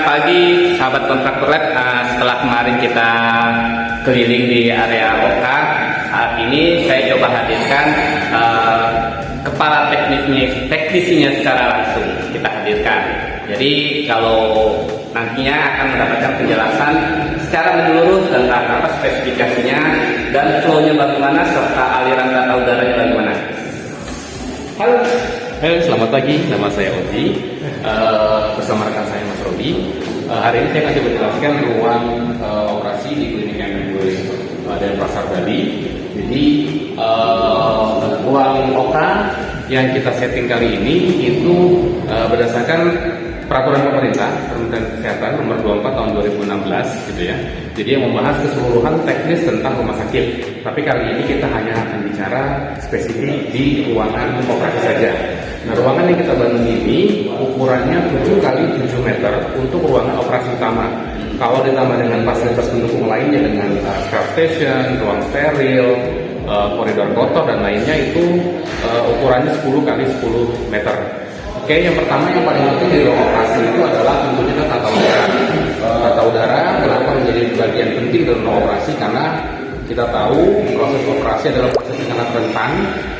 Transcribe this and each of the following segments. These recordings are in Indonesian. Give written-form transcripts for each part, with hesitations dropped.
pagi sahabat kontraktor lab. Setelah kemarin kita keliling di area Oka, saat ini saya coba hadirkan kepala teknisinya secara langsung kita hadirkan. Jadi kalau nantinya akan mendapatkan penjelasan secara menyeluruh tentang apa spesifikasinya dan flow-nya bagaimana serta aliran data udaranya bagaimana. Halo, selamat pagi. Nama saya Ozi. Bersama rekan saya Mas Robi. Hari ini saya akan coba jelaskan ruang operasi di klinik MMW dan Pasar Bali. Jadi ruang OKA yang kita setting kali ini itu berdasarkan peraturan pemerintah Kementerian Kesehatan nomor 24 tahun 2016 gitu ya. Jadi yang membahas keseluruhan teknis tentang rumah sakit. Tapi kali ini kita hanya akan bicara spesifik di ruangan operasi saja. Nah, ruangan yang kita bangun ini ukurannya 7 kali 7 meter untuk ruangan operasi utama. Kalau ditambah dengan fasilitas pendukung lainnya dengan scrub station, ruang steril, koridor kotor dan lainnya itu ukurannya 10 kali 10 meter. Oke, yang pertama yang paling penting di ruang operasi itu adalah tentunya tata udara. Tata udara kenapa menjadi bagian penting dalam ruang operasi? Karena kita tahu proses operasi adalah proses yang sangat rentan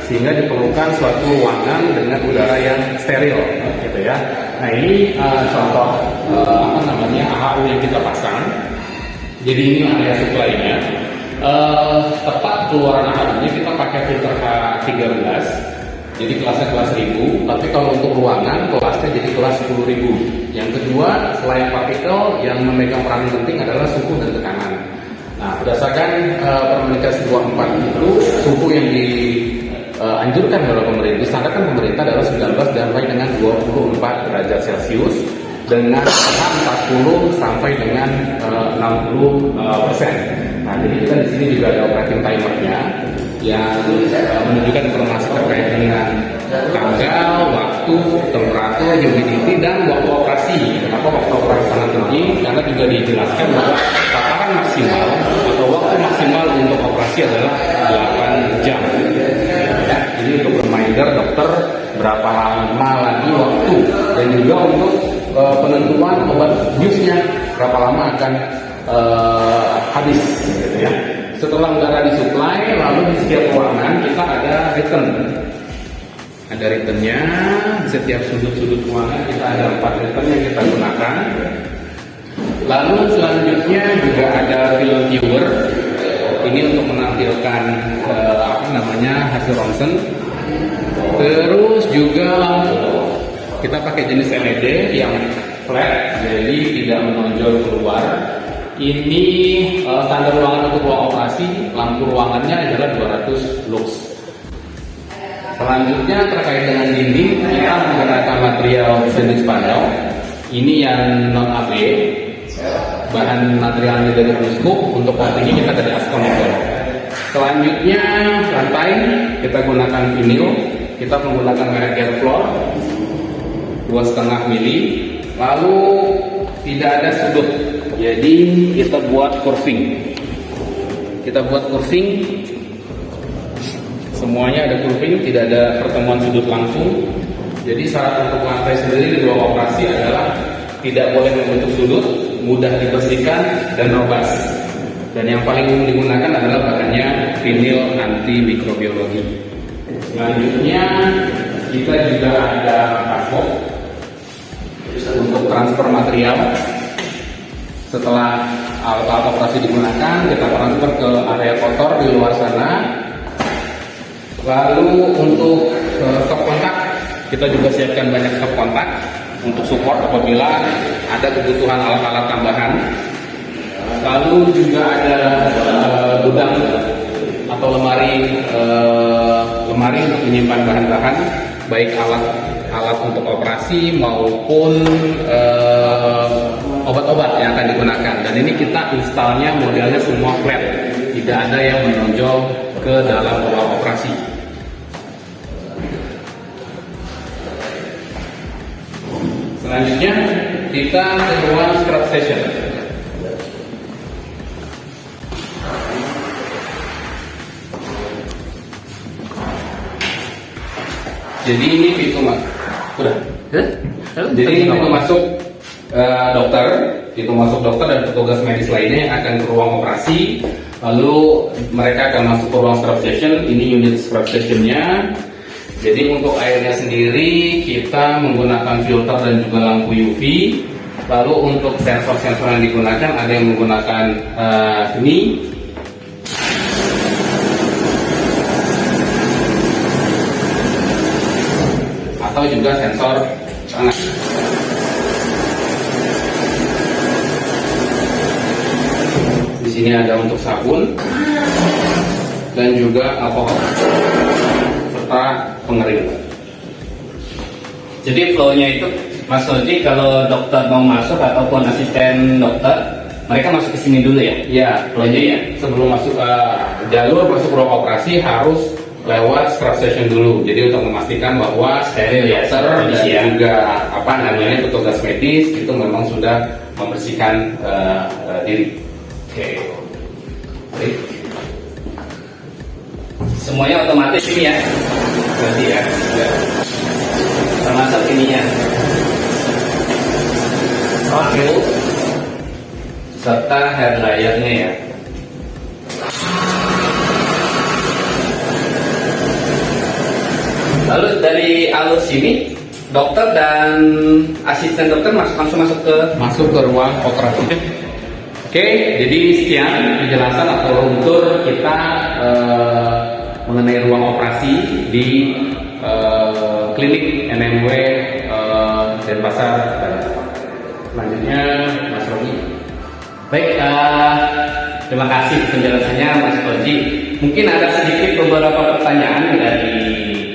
sehingga diperlukan suatu ruangan dengan udara yang steril, gitu ya. Nah ini contoh AHU yang kita pasang. Jadi ini area supply-nya. Tepat keluaran AHU-nya kita pakai filter H13. Jadi kelasnya kelas 1000, tapi kalau untuk ruangan kelasnya jadi kelas 10.000. Yang kedua, selain partikel, yang memegang peran penting adalah suhu dan tekanan. Nah, berdasarkan Permenkes 24 itu, suhu yang dianjurkan oleh pemerintah, distandarkan pemerintah adalah 19 sampai dengan 24 derajat Celcius dengan pH 40 sampai dengan 60%. Nah, jadi kita di sini juga ada operating timernya yang menunjukkan informasi terkait dengan tanggal, waktu, temperatur, humidity, dan waktu operasi. Kenapa waktu operasi sangat penting? Karena juga dijelaskan bahwa takaran maksimal atau waktu maksimal untuk operasi adalah 8 jam. Ya, ini untuk reminder dokter berapa lama lagi waktu dan juga untuk penentuan obat biusnya berapa lama akan habis, gitu ya. Setelah udara disuplai, lalu di setiap ruangan kita ada return. Ada returnnya, di setiap sudut-sudut ruangan kita ada 4 return yang kita gunakan. Lalu selanjutnya juga ada film viewer. Ini untuk menampilkan hasil ronsen. Terus juga lampu. Kita pakai jenis LED yang flat, jadi tidak menonjol keluar. Ini standar ruangan untuk ruang operasi, lampu ruangannya adalah 200 lux. Selanjutnya terkait dengan dinding, kita menggunakan material jenis panel. Ini yang non AB, bahan materialnya dari Rusco, untuk coatingnya kita dari Ascon. Selanjutnya lantai kita gunakan vinil, kita menggunakan merek Airfloor 2,5 mili. Lalu tidak ada sudut. Jadi kita buat curving. Semuanya ada curving, tidak ada pertemuan sudut langsung. Jadi syarat untuk lantai sendiri di ruang operasi adalah tidak boleh membentuk sudut, mudah dibersihkan dan robust. Dan yang paling digunakan adalah bahannya vinil anti mikrobiologi. Selanjutnya kita juga ada karbon untuk transfer material. Setelah alat operasi digunakan, kita transfer ke area kotor di luar sana. Lalu untuk stop kontak, kita juga siapkan banyak stop kontak untuk support apabila ada kebutuhan alat-alat tambahan. Lalu juga ada gudang atau lemari untuk menyimpan bahan-bahan, baik alat untuk operasi maupun obat-obat yang akan digunakan. Dan ini kita installnya modelnya semua flat, tidak ada yang menonjol ke dalam ruang operasi. Selanjutnya kita ke ruang scrub station. Jadi ini pintu masuk. Udah. Jadi ini pintu masuk dokter, itu masuk dokter dan petugas medis lainnya yang akan ke ruang operasi. Lalu mereka akan masuk ke ruang scrub station. Ini unit scrub stationnya. Jadi untuk airnya sendiri kita menggunakan filter dan juga lampu UV. Lalu untuk sensor-sensor yang digunakan ada yang menggunakan ini. Atau juga sensor tangan. Di sini ada untuk sabun dan juga alkohol serta pengering. Jadi flow-nya itu Mas Oji, kalau dokter mau masuk ataupun asisten dokter, mereka masuk ke sini dulu ya? Ya, Flow-nya ya. sebelum masuk jalur masuk ruang operasi harus lewat scrub station dulu. Jadi untuk memastikan bahwa Steril ya, dokter dan ya. juga apa namanya petugas medis itu memang sudah membersihkan diri. Oke. Baik. Semuanya otomatis ini ya? Berarti ya? Termasuk ininya. Oke. Serta hair dryernya ya. Lalu dari alur sini, dokter dan asisten dokter langsung masuk ke ruang operasi. Oke, jadi sekian penjelasan atau runtur kita mengenai ruang operasi di klinik NMW Denpasar. Selanjutnya Mas Rogi. Baik, terima kasih penjelasannya Mas Oji. Mungkin ada sedikit beberapa pertanyaan dari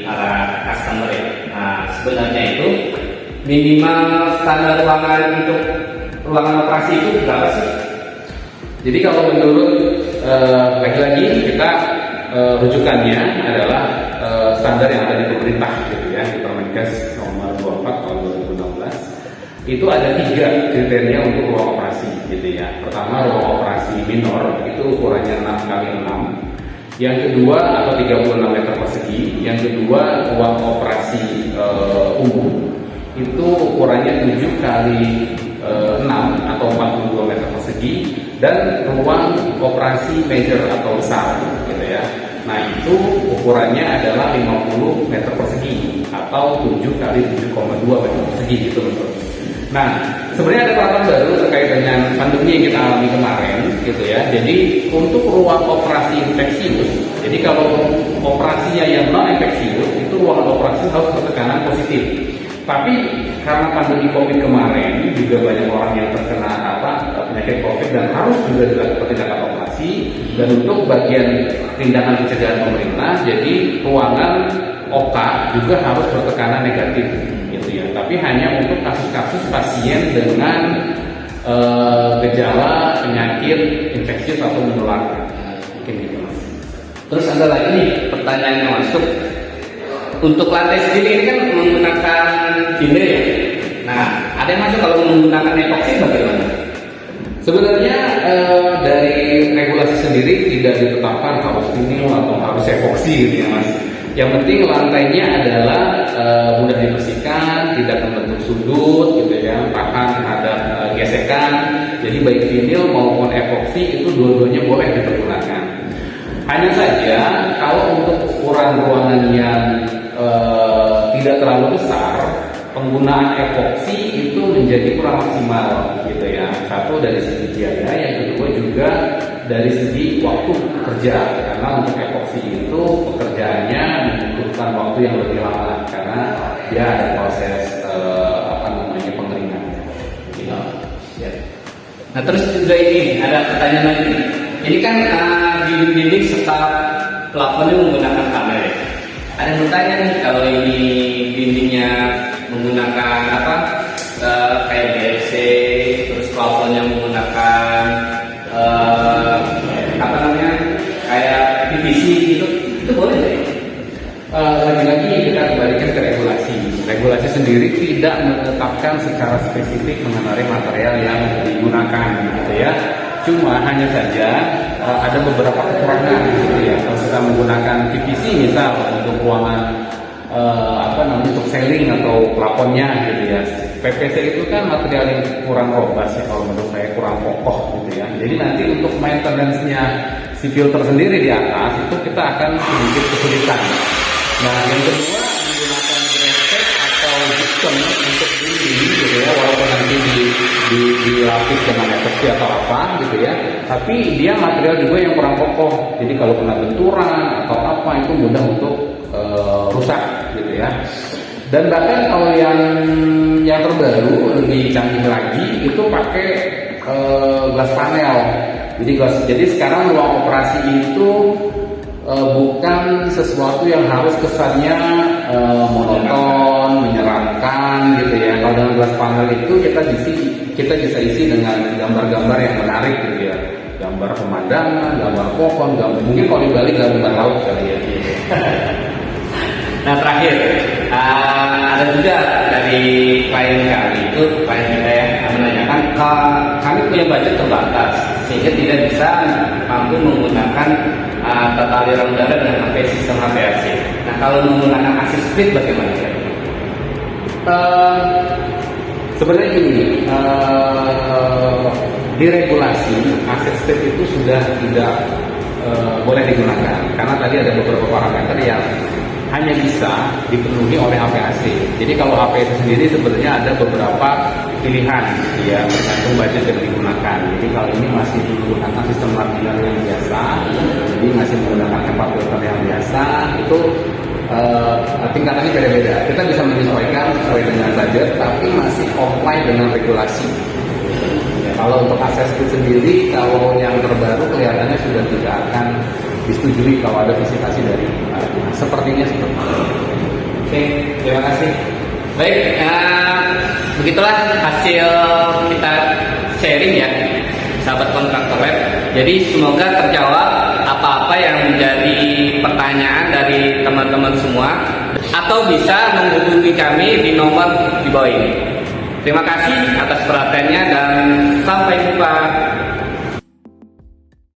para customer ya. Nah, sebenarnya itu minimal standar ruangan untuk ruangan operasi itu berapa sih? Jadi kalau menurut lagi-lagi kita rujukannya adalah standar yang ada di pemerintah gitu ya, di Permenkes nomor 24 tahun 2016. Itu ada 3 kriteria untuk ruang operasi gitu ya. Pertama, ruang operasi minor itu ukurannya 6x6. Yang kedua atau 36 meter persegi. Yang kedua, ruang operasi umum itu ukurannya 7x6 atau 42 meter persegi. Dan ruang operasi major atau besar gitu ya. Nah itu ukurannya adalah 50 meter persegi atau 7x7,2 meter persegi gitu betul. Nah sebenarnya ada peraturan baru terkait dengan pandemi yang kita alami kemarin gitu ya. Jadi untuk ruang operasi infeksius, jadi kalau operasinya yang non infeksius itu ruangan operasi harus bertekanan positif. Tapi karena pandemi COVID kemarin juga banyak orang yang terkena penyakit COVID dan harus juga dilakukan tindakan operasi. Dan untuk bagian tindakan pencegahan pemerintah, jadi ruangan OK juga harus bertekanan negatif, gitu ya. Tapi hanya untuk kasus-kasus pasien dengan gejala penyakit infeksius atau menular. Mungkin gitu Mas. Terus ada lagi nih pertanyaan yang masuk. Untuk lantai sendiri ini kan menggunakan vinyl ya. Nah, ada yang masuk kalau menggunakan epoksi bagaimana? Sebenarnya dari regulasi sendiri tidak ditetapkan harus vinyl atau harus epoksi gitu ya Mas. Yang penting lantainya adalah mudah dibersihkan, tidak membentuk sudut gitu ya, tahan terhadap gesekan. Jadi baik vinyl maupun epoksi itu dua-duanya boleh dipergunakan. Hanya saja kalau untuk ukuran ruangan yang tidak terlalu besar, penggunaan epoksi itu menjadi kurang maksimal gitu ya. Satu dari segi biaya, yang kedua juga dari segi waktu kerja, karena untuk epoksi itu pekerjaannya membutuhkan waktu yang lebih lama karena dia ada proses pengeringan. Ya. Nah terus juga ini ada pertanyaan lagi. Ini kan dinding-dinding serta plafonnya menggunakan kamera. Ada yang bertanya nih kalau ini dindingnya menggunakan kayak BLC, terus plafonnya menggunakan kayak PVC gitu, itu boleh nggak? Lagi-lagi kita kembalikan ke regulasi. Regulasi sendiri tidak menetapkan secara spesifik mengenai material yang digunakan, gitu ya. Cuma hanya saja ada beberapa kekurangan gitu ya. Kalau kita menggunakan PVC misal untuk ruangan untuk selling atau plafonnya gitu ya. PVC itu kan material yang kurang robust ya, kalau menurut saya kurang kokoh gitu ya. Jadi nanti untuk maintenance-nya si filter sendiri di atas itu kita akan sedikit kesulitan. Nah yang kedua, menggunakan gresek atau gypsum untuk dinding gitu ya, walaupun nanti dilapis dengan epoxy atau apa gitu ya, tapi dia material juga yang kurang kokoh. Jadi kalau kena benturan atau apa itu mudah untuk rusak gitu ya. Dan bahkan kalau yang terbaru lebih canggih lagi itu pakai glass panel. Jadi sekarang ruang operasi itu bukan sesuatu yang harus kesannya monoton, menyeramkan gitu ya. Kalau dengan glass panel itu kita bisa isi dengan gambar-gambar yang menarik gitu ya. Gambar pemandangan, gambar pohon, mungkin kalau di Bali gambar laut kali ya. Nah terakhir, ada juga dari klien kami itu, klien kita ya, menanyakan kami punya budget terbatas sehingga tidak bisa mampu menggunakan tata aliran udara dengan sistem HVAC. Nah kalau menggunakan AC split bagaimana? Sebenarnya gini, di regulasi AC split itu sudah tidak boleh digunakan karena tadi ada beberapa parameter yang hanya bisa dipenuhi oleh HVAC. Jadi kalau HVAC sendiri sebenarnya ada beberapa pilihan, ya tergantung budget yang digunakan. Jadi kalau ini masih menggunakan sistem laminar yang biasa, jadi masih menggunakan HEPA filter yang biasa, itu tingkatannya beda-beda. Kita bisa menyesuaikan sesuai dengan budget, tapi masih comply dengan regulasi. Ya, kalau untuk akses sendiri, kalau yang terbaru kelihatannya sudah tidak akan disetujui kalau ada visitasi dari sepertinya seperti itu. Oke, terima kasih. Baik, begitulah hasil kita sharing ya, sahabat kontraktor web. Jadi semoga terjawab apa-apa yang menjadi pertanyaan dari teman-teman semua, atau bisa menghubungi kami di nomor di bawah ini. Terima kasih atas perhatiannya dan sampai jumpa.